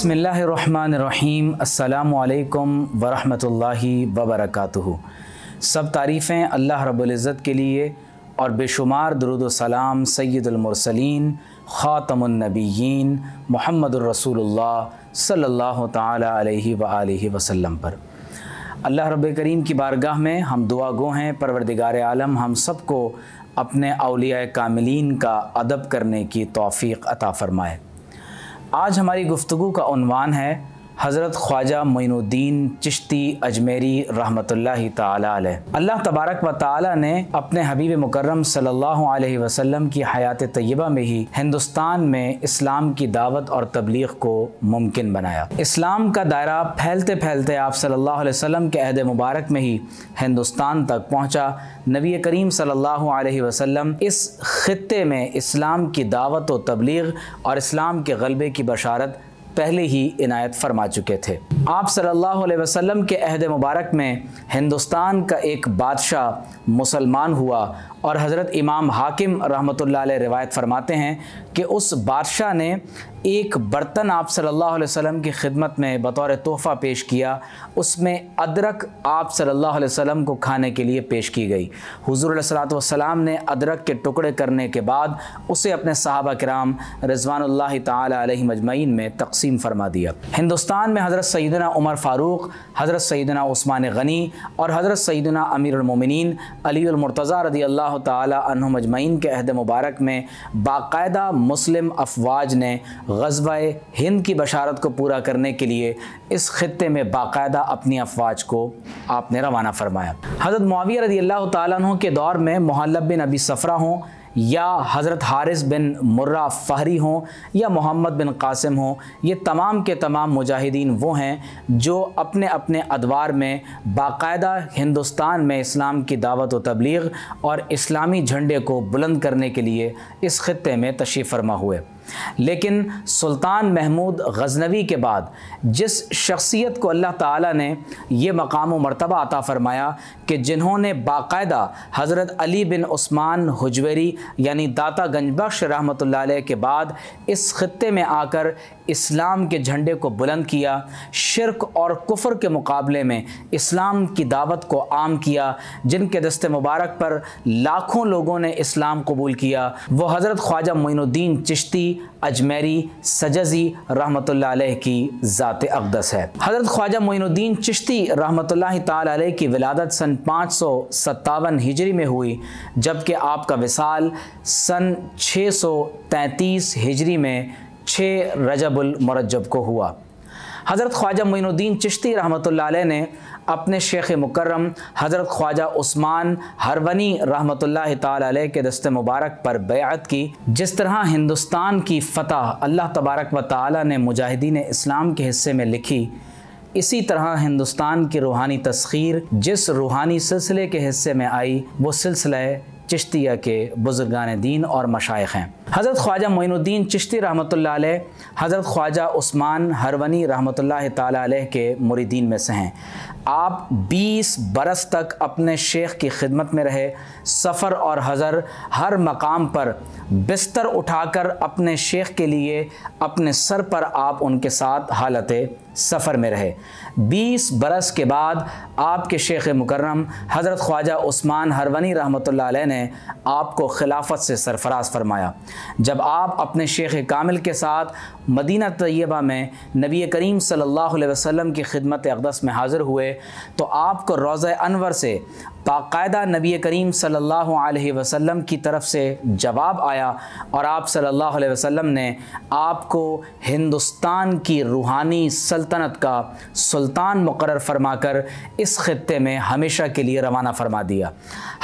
बिस्मिल्लाहिर्रहमानिर्रहीम। अस्सलामु अलैकुम वरहमतुल्लाहि वबरकातुहू। सब तारीफ़ें अल्लाह रब्बुल इज़्ज़त के लिए और बेशुमार दुरूद व सलाम सय्यदुल मुरसलीन ख़ातमुन नबिय्यीन मुहम्मदुर रसूलुल्लाह सल्लल्लाहु तआला अलैहि व आलिहि वसल्लम पर। अल्लाह रब्बुल करीम की बारगाह में हम दुआ गो हैं, परवरदिगार आलम हम सबको अपने औलिया कामिलीन का अदब करने की तौफ़ीक़ अता फ़रमाए। आज हमारी गुफ्तगू का उन्वान है हज़रत ख्वाजा मोइनुद्दीन चिश्ती अजमेरी रहमतुल्लाहि ताला अलैह। अल्लाह तबारक व ताला ने अपने हबीब मुकर्रम सल्लल्लाहु अलैहि वसल्लम की हयात तय्यबा में ही हिंदुस्तान में इस्लाम की दावत और तबलीग को मुमकिन बनाया। इस्लाम का दायरा फैलते फैलते आप सल्लल्लाहु अलैहि वसल्लम के अहद मुबारक में ही हिंदुस्तान तक पहुँचा। नबी करीम सल्लल्लाहु अलैहि वसल्लम इस खित्ते में इस्लाम की दावत व तबलीग और इस्लाम के गलबे की बशारत पहले ही इनायत फरमा चुके थे। आप सल्लल्लाहु अलैहि वसल्लम के अहद मुबारक में हिंदुस्तान का एक बादशाह मुसलमान हुआ और हज़रत इमाम हाकिम रहमतुल्लाह अलैह रिवायत फरमाते हैं कि उस बादशाह ने एक बर्तन आप सल्लल्लाहु अलैहि वसल्लम की खिदमत में बतौर तोहफ़ा पेश किया। उसमें अदरक आप सल्लल्लाहु अलैहि वसल्लम को खाने के लिए पेश की गई। हुज़ूर अलैहिस्सलातु वस्सलाम ने अदरक के टुकड़े करने के बाद उसे अपने सहाबा किराम रिज़वानुल्लाहि ताला अलैहिम अजमईन में तक़सीम फरमा दिया। हिंदुस्तान में हज़रत सैयदना उमर फ़ारूक, हज़रत सैयदना उस्मान गनी और हज़रत सैयदना अमीरुल मोमिनीन अलीउल मुर्तज़ा रज़ियल्लाहु ताला अन्हुम अजमईन के अहद मुबारक में बाकायदा मुस्लिम अफवाज ने ग़ज़वा-ए हिंद की बशारत को पूरा करने के लिए इस खित्ते में बाकायदा अपनी अफवाज को आपने रवाना फरमाया। हज़रत मुआविया रज़ियल्लाहु ताला अन्हु के दौर में मुहल्लब बिन अबी सफ़रा हों या हज़रत हारिस बिन मुर्रा फ़हरी हों या मोहम्मद बिन कासिम हों, ये तमाम के तमाम मुजाहिदीन वो हैं जो अपने अपने अदवार में बाकायदा हिंदुस्तान में इस्लाम की दावत व तबलीग और इस्लामी झंडे को बुलंद करने के लिए इस खित्ते में तशरीफ़ फरमा हुए। लेकिन सुल्तान महमूद गज़नवी के बाद जिस शख्सियत को अल्लाह ताला ने ये मकाम व मर्तबा अता फ़रमाया कि जिन्होंने बाकायदा हज़रत अली बिन उस्मान हुजवेरी यानी दाता गंजबख्श रहमतुल्लाह अलैह के बाद इस खित्ते में आकर इस्लाम के झंडे को बुलंद किया, शिर्क और कुफ्र के मुकाबले में इस्लाम की दावत को आम किया, जिनके दस्ते मुबारक पर लाखों लोगों ने इस्लाम कबूल किया, वो हज़रत ख्वाजा मोइनुद्दीन चिश्ती अजमेरी सजज़ी रहमतुल्लाह अलैह की ज़ात अक़दस है। हज़रत ख्वाजा मोइनुद्दीन चिश्ती रहमतुल्लाह ताला अलैह की विलादत सन 557 हिजरी में हुई, जबकि आपका विसाल सन 633 हिजरी में 6 रजबुल मुरज्जब को हुआ। हज़रत ख्वाजा मोइनुद्दीन चिश्ती रहमतुल्लाह अलैह ने अपने शेख मुकर्रम हज़रत ख्वाजा उस्मान हरवनी रहमतुल्लाह ताला अलैह के दस्ते मुबारक पर बैअत की। जिस तरह हिंदुस्तान की फ़तह अल्लाह तबारक व ताला ने मुजाहिदीन इस्लाम के हिस्से में लिखी, इसी तरह हिंदुस्तान की रूहानी तस्खीर जिस रूहानी सिलसिले के हिस्से में आई वो सिलसिला चिश्तिया के बुज़ुर्गान दीन और मशाइख़ हैं। हज़रत ख्वाजा मोइनुद्दीन चिश्ती रहमतुल्लाह अलैह हज़रत ख्वाजा उस्मान हरवनी रहमतुल्लाह ताला अलैह के मुरीदीन में से हैं। आप 20 बरस तक अपने शेख की खिदमत में रहे। सफ़र और हज़र हर मकाम पर बिस्तर उठाकर अपने शेख के लिए अपने सर पर आप उनके साथ हालत सफ़र में रहे। 20 बरस के बाद आपके शेख मुकर्रम हज़रत ख्वाजा उस्मान हरवनी रहमतुल्लाह अलैह ने आपको खिलाफत से सरफराज फरमाया। जब आप अपने शेख कामिल के साथ मदीना तैयबा में नबी करीम सल्लल्लाहु अलैहि वसल्लम की खिदमत अक़दस में हाज़िर हुए तो आपको रोज़ा अनवर से बाकायदा नबी करीम सल्लल्लाहु अलैहि वसल्लम की तरफ से जवाब आया और आप सल्लल्लाहु अलैहि वसल्लम ने आपको हिंदुस्तान की रूहानी सल्तनत का सुल्तान मुकर्रर फरमाकर इस खित्ते में हमेशा के लिए रवाना फरमा दिया।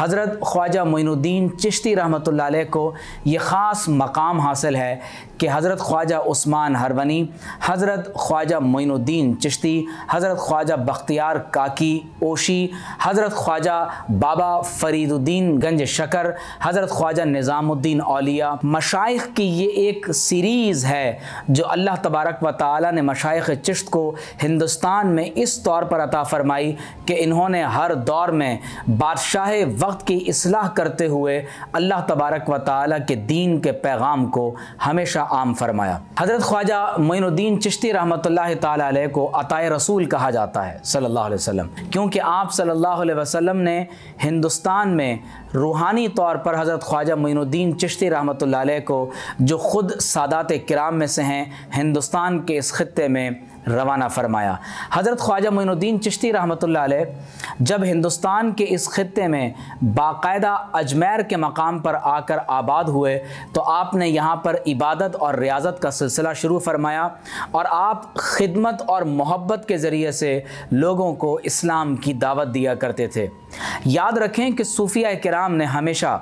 हज़रत ख्वाजा मोइनुद्दीन चिश्ती रहमतुल्लाह अलैह को ये ख़ास मकाम हासिल है कि हज़रत ख्वाजा उस्मान हरवनी, हज़रत ख्वाजा मोइनुद्दीन चिश्ती, हज़रत ख्वाजा बख्तियार काकी ओशी, हज़रत ख्वाजा बाबा फरीदुद्दीन गंज शकर, हज़रत ख्वाजा निज़ामुद्दीन औलिया मशाइख़ की ये एक सीरीज़ है जो अल्लाह तबारक व ताला ने मशाइख़ चिश्त को हिंदुस्तान में इस तौर पर अता फ़रमाई कि इन्होंने हर दौर में बादशाह वक्त की इस्लाह करते हुए अल्लाह तबारक व ताला के दीन के पैगाम को हमेशा आम फरमाया। हज़रत हज़रत ख्वाजा मोइनुद्दीन चिश्ती रहमतुल्लाह ताला अलैह को अताए रसूल कहा जाता है सल्लल्लाहु अलैहि वसल्लम, क्योंकि आप सल्लल्लाहु अलैहि वसल्लम ने हिंदुस्तान में रूहानी तौर पर हज़रत ख्वाजा मोइनुद्दीन चिश्ती रहमतुल्लाह अलैह को, जो ख़ुद सादात किराम में से हैं, हिंदुस्तान के इस खित्ते में रवाना फरमाया। हज़रत ख्वाजा मोइनुद्दीन चिश्ती रहमतुल्लाह अलैह जब हिंदुस्तान के इस खित्ते में बाकायदा अजमेर के मकाम पर आकर आबाद हुए तो आपने यहाँ पर इबादत और रियाज़त का सिलसिला शुरू फरमाया और आप खिदमत और मोहब्बत के ज़रिए से लोगों को इस्लाम की दावत दिया करते थे। याद रखें कि सूफिया किराम ने हमेशा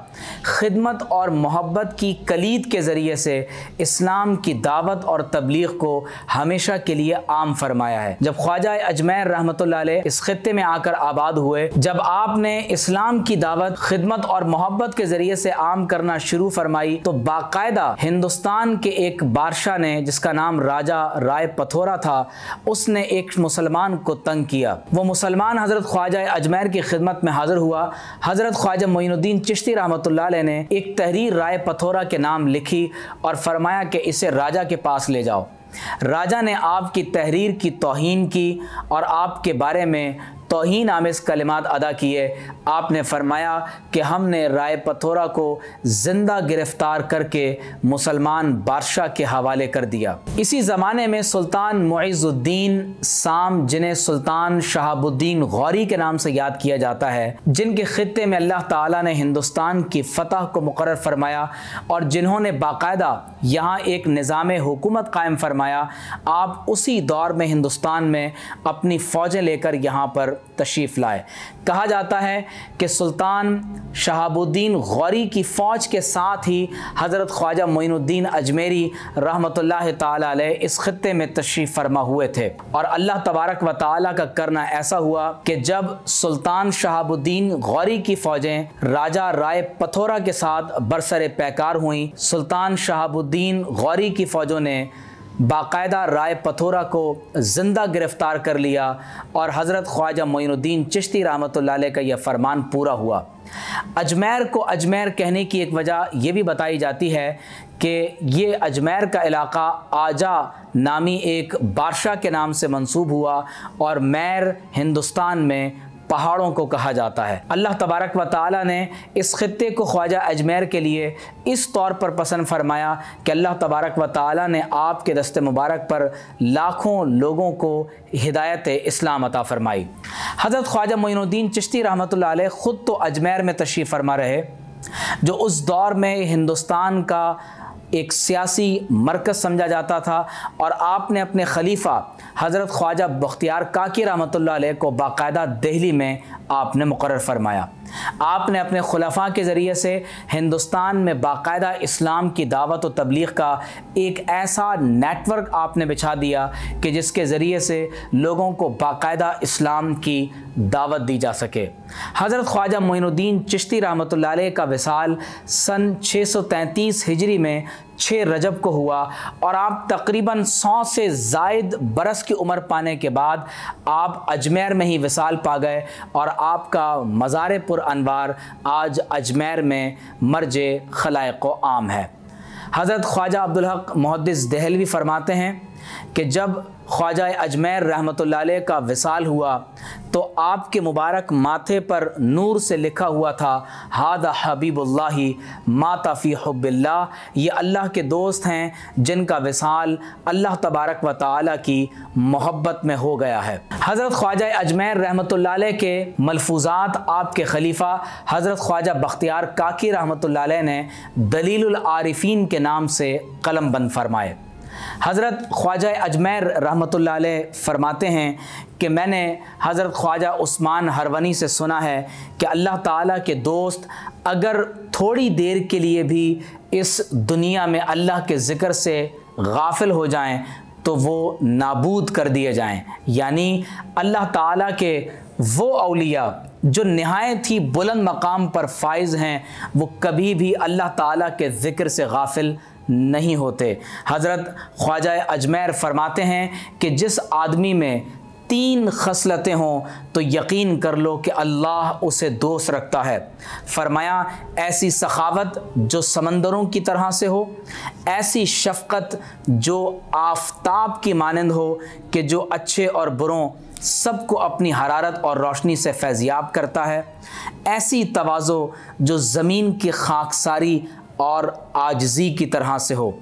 खिदमत और मोहब्बत की कलीद के ज़रिए से इस्लाम की दावत और तबलीग को हमेशा के लिए आम फरमाया है। जब ख्वाजा अजमेर रहमतुल्लाह अलैह इस खित्ते में आकर आबाद हुए, जब आपने इस्लाम की दावत खिदमत और मोहब्बत के ज़रिए से आम करना शुरू फरमाई तो बाकायदा हिंदुस्तान के एक बादशाह ने, जिसका नाम राजा राय पथोरा था, उसने एक मुसलमान को तंग किया। वो मुसलमान हज़रत ख्वाजा अजमेर की खिदमत में हाजिर हुआ। हज़रत ख्वाजा मोइनुद्दीन चिश्ती रहमतुल्लाह अलैह ने एक तहरीर राय पथोरा के नाम लिखी और फरमाया कि इसे राजा के पास ले जाओ। राजा ने आपकी तहरीर की तौहीन की और आपके बारे में तौहीन आमेज़ कलिमात अदा किए। आपने फरमाया कि हमने राय पथोरा को ज़िंदा गिरफ़्तार करके मुसलमान बादशाह के हवाले कर दिया। इसी ज़माने में सुल्तान मुइज़ुद्दीन साम, जिन्हें सुल्तान शहाबुद्दीन गौरी के नाम से याद किया जाता है, जिनके खित्ते में अल्लाह ताला ने हिंदुस्तान की फ़तह को मुकर्रर फरमाया और जिन्होंने बाकायदा यहाँ एक निज़ाम हुकूमत कायम फरमाया, आप उसी दौर में हिंदुस्तान में अपनी फ़ौजें लेकर यहाँ पर तशरीफ़ लाए। कहा जाता है कि सुल्तान शहाबुद्दीन गौरी की फ़ौज के साथ ही हज़रत ख्वाजा मोइनुद्दीन अजमेरी रहमतुल्लाह ताला अलैह इस खित्ते में तशरीफ़ फरमा हुए थे और अल्लाह तबारक व ताला का करना ऐसा हुआ कि जब सुल्तान शहाबुद्दीन गौरी की फ़ौजें राजा राय पथोरा के साथ बरसरे पैकार हुईं, सुल्तान शहाबुद्दीन गौरी की फ़ौजों ने बाकायदा राय पथोरा को ज़िंदा गिरफ़्तार कर लिया और हज़रत ख्वाजा मोइनुद्दीन चिश्ती रहमतुल्लाह अलैह का यह फरमान पूरा हुआ। अजमेर को अजमेर कहने की एक वजह यह भी बताई जाती है कि ये अजमेर का इलाक़ा आजा नामी एक बादशाह के नाम से मंसूब हुआ और मैर हिंदुस्तान में पहाड़ों को कहा जाता है। अल्लाह तबारक व ताला ने इस खित्ते को ख्वाजा अजमेर के लिए इस तौर पर पसंद फरमाया कि अल्लाह तबारक व ताला ने आपके दस्ते मुबारक पर लाखों लोगों को हिदायत इस्लाम अता फरमाई। हज़रत ख्वाजा मोइनुद्दीन चिश्ती रहमतुल्लाह अलैह ख़ुद तो अजमेर में तशरीफ़ फरमा रहे, जो उस दौर में हिंदुस्तान का एक सियासी मरकज़ समझा जाता था, और आपने अपने खलीफा हज़रत ख्वाजा बख्तियार काकी रहमतुल्लाह अलैह को बाकायदा दिल्ली में आपने मुकर्रर फरमाया। आपने अपने खुलफा के ज़रिए से हिंदुस्तान में बाकायदा इस्लाम की दावत व तबलीग का एक ऐसा नेटवर्क आपने बिछा दिया कि जिसके ज़रिए से लोगों को बाकायदा इस्लाम की दावत दी जा सके। हज़रत ख्वाजा मोइनुद्दीन चिश्ती रहमतुल्लाह अलैह का विसाल सन 633 हिजरी में 6 रजब को हुआ और आप तकरीबन 100 से ज़ायद बरस की उम्र पाने के बाद आप अजमेर में ही विसाल पा गए और आपका मज़ार पुर अनवार आज अजमेर में मर्जे खलाइक़ आम है। हज़रत ख्वाजा अब्दुल हक मुहद्दिस देहलवी फरमाते हैं कि जब ख्वाजा अजमेर रहमतुल्लाह अलैह का विसाल हुआ तो आपके मुबारक माथे पर नूर से लिखा हुआ था, हादा हबीबुल्लाही माता फ़ी हुब्बिल्लाह, ये अल्लाह के दोस्त हैं जिनका विसाल अल्लाह तबारक व ताला की मोहब्बत में हो गया है। हज़रत ख्वाजा अजमेर रहमतुल्लाह अलैह के मलफूज़ात आपके खलीफा हज़रत ख्वाजा बख्तियार काकी रहमतुल्लाह अलैह ने दलीलुल आरिफीन के नाम से कलम बंद फरमाए। हज़रत ख्वाजा अजमेर रहमतुल्लाह अलैह फरमाते हैं कि मैंने हज़रत ख्वाजा उस्मान हरवनी से सुना है कि अल्लाह ताला के दोस्त अगर थोड़ी देर के लिए भी इस दुनिया में अल्लाह के ज़िक्र से गाफिल हो जाएं तो वो नाबूद कर दिए जाएं। यानी अल्लाह ताला के वो औलिया जो नहायत ही बुलंद मकाम पर फाइज़ हैं, वो कभी भी अल्लाह ताला के ज़िक्र से गाफिल नहीं होते। हज़रत ख्वाजा अजमेर फरमाते हैं कि जिस आदमी में 3 खसलतें हों तो यकीन कर लो कि अल्लाह उसे दोस्त रखता है। फरमाया ऐसी सखावत जो समंदरों की तरह से हो, ऐसी शफ़क़त जो आफ़ताब की मानंद हो कि जो अच्छे और बुरों सबको अपनी हरारत और रोशनी से फैज़याब करता है, ऐसी तवाज़ो जो ज़मीन की खाकसारी और आजिज़ी की तरह से हो।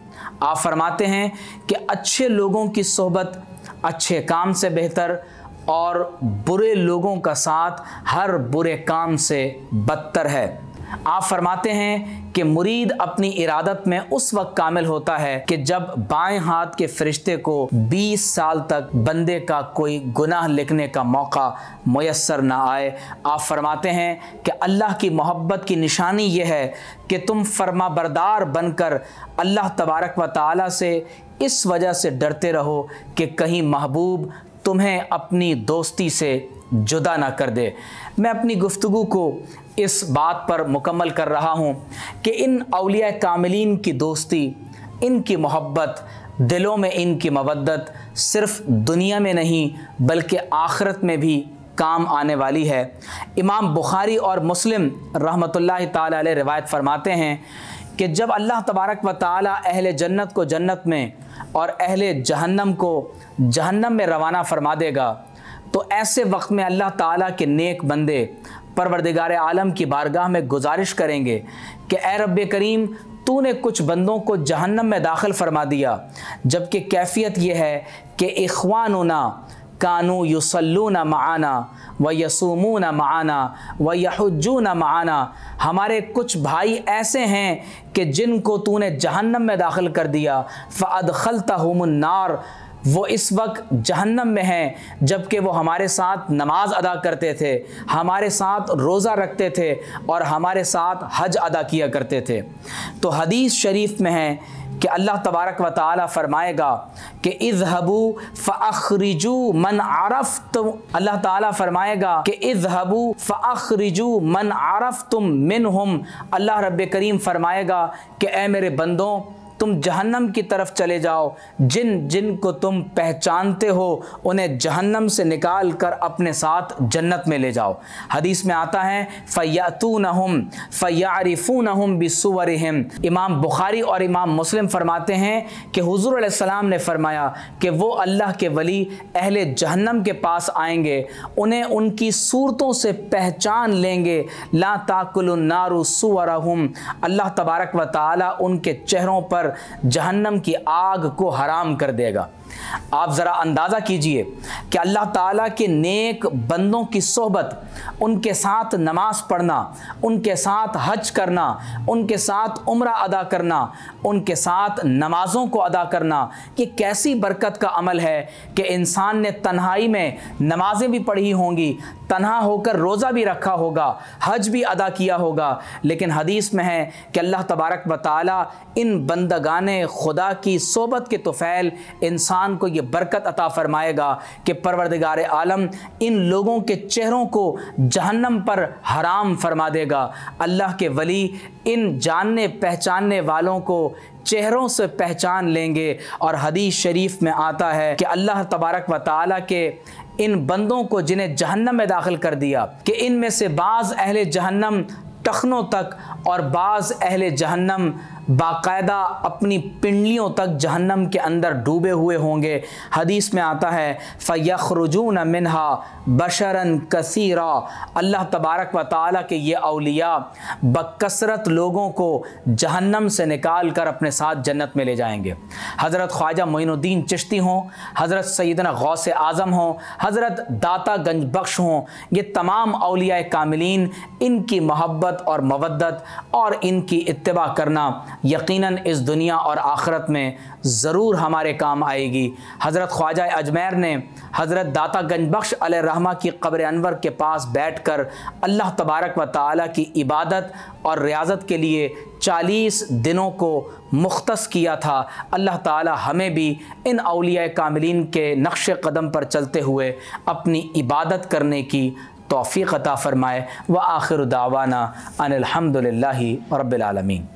आप फरमाते हैं कि अच्छे लोगों की सोहबत अच्छे काम से बेहतर और बुरे लोगों का साथ हर बुरे काम से बदतर है। आप फरमाते हैं कि मुरीद अपनी इरादत में उस वक्त कामिल होता है कि जब बाएं हाथ के फरिश्ते को 20 साल तक बंदे का कोई गुनाह लिखने का मौका मुयस्सर ना आए। आप फरमाते हैं कि अल्लाह की मोहब्बत की निशानी यह है कि तुम फरमा बरदार बनकर अल्लाह तबारक व तआला से इस वजह से डरते रहो कि कहीं महबूब तुम्हें अपनी दोस्ती से जुदा ना कर दे। मैं अपनी गुफ्तगू को इस बात पर मुकम्मल कर रहा हूँ कि इन औलिया कामिलीन की दोस्ती, इनकी मोहब्बत, दिलों में इनकी मवद्दत सिर्फ़ दुनिया में नहीं बल्कि आखिरत में भी काम आने वाली है। इमाम बुखारी और मुस्लिम रहमतुल्लाहि ताला अलैह रिवायत फरमाते हैं कि जब अल्लाह तबारक व ताला अहले जन्नत को जन्नत में और अहले जहन्नम को जहन्नम में रवाना फरमा देगा तो ऐसे वक्त में अल्लाह ताला के नेक बंदे परवरदिगार आलम की बारगाह में गुजारिश करेंगे कि ए रब्बे करीम, तूने कुछ बंदों को जहन्नम में दाखिल फरमा दिया, जबकि कैफियत यह है कि इख्वानुना कानू युसल्लूना माना व यसूमूना माना व यहुज्जूना माना, हमारे कुछ भाई ऐसे हैं कि जिनको तूने जहन्नम में दाखिल कर दिया। फ़अदखलतहुमुन नार, वो इस वक्त जहन्नम में हैं जबकि वो हमारे साथ नमाज अदा करते थे, हमारे साथ रोज़ा रखते थे और हमारे साथ हज अदा किया करते थे। तो हदीस शरीफ में है कि अल्लाह तबारक व ताला फरमाएगा कि इज़हबू फ़अख़रिजू मन अरफ़्तुम, अल्लाह ताला फरमाएगा कि इज़हबू फ़अख़रिजू मन अरफ़्तुम मिनहुम, अल्लाह रब्बे करीम फरमाएगा कि ए मेरे बंदों, तुम जहन्नम की तरफ चले जाओ, जिन जिन को तुम पहचानते हो उन्हें जहन्नम से निकाल कर अपने साथ जन्नत में ले जाओ। हदीस में आता है फ़यअतूनहुम फ़यअरिफ़ूनहुम बिसुवरिहिम। इमाम बुखारी और इमाम मुस्लिम फरमाते हैं कि हुज़ूर अलैहिस्सलाम ने फरमाया कि वो अल्लाह के वली अहले जहन्नम के पास आएंगे, उन्हें उनकी सूरतों से पहचान लेंगे। ला ताकुलुन नारु सुवरहुम, अल्लाह तबारक व तआला उनके चेहरों पर जहन्नम की आग को हराम कर देगा। आप ज़रा अंदाज़ा कीजिए कि अल्लाह ताला के नेक बंदों की सोहबत, उनके साथ नमाज पढ़ना, उनके साथ हज करना, उनके साथ उम्रा अदा करना, उनके साथ नमाज़ों को अदा करना, ये कैसी बरकत का अमल है कि इंसान ने तन्हाई में नमाज़ें भी पढ़ी होंगी, तन्हा होकर रोज़ा भी रखा होगा, हज भी अदा किया होगा, लेकिन हदीस में है कि अल्लाह तबारक व तआला इन बंदगाने खुदा की सोहबत के तुफ़ैल इंसान को ये बरकत अता फरमाएगा कि परवरदिगार आलम इन लोगों के चेहरों को जहन्नम पर हराम फरमा देगा। अल्लाह के वली इन जानने पहचानने वालों को चेहरों से पहचान लेंगे। और हदीस शरीफ में आता है कि अल्लाह तबारक व तआला के इन बंदों को जिन्हें जहन्नम में दाखिल कर दिया कि इनमें से बाज़ अहले जहन्नम टखनों तक और बाज़ अहले जहन्नम बाकायदा अपनी पिंडलियों तक जहन्नम के अंदर डूबे हुए होंगे। हदीस में आता है फ़यख़रुजून मिन्हा बशरन कसीरा, अल्लाह तबारक व तआला के ये औलिया बकसरत लोगों को जहन्नम से निकाल कर अपने साथ जन्नत में ले जाएंगे। हज़रत ख्वाजा मोइनुद्दीन चिश्ती हों, हज़रत सैयदना गौसे आज़म हों, हज़रत दाता गंज बख्श हों, ये तमाम औलिया कामिलीन, इनकी मोहब्बत और मवद्दत और इनकी इत्तिबा करना यकीनन इस दुनिया और आखिरत में ज़रूर हमारे काम आएगी। हज़रत ख्वाजा अजमेर ने हज़रत दाता गंज बख्श अलैहिर्रहमा की क़ब्र अनवर के पास बैठकर अल्लाह तबारक व तआला की इबादत और रियाज़त के लिए 40 दिनों को मुख्तस किया था। अल्लाह ताला हमें भी इन औलिया कामिलीन के नक्श कदम पर चलते हुए अपनी इबादत करने की तौफ़ीक़ अता फ़रमाए। व आखिर दावाना अनिल हम्दुलिल्लाहि रब्बिल आलमीन।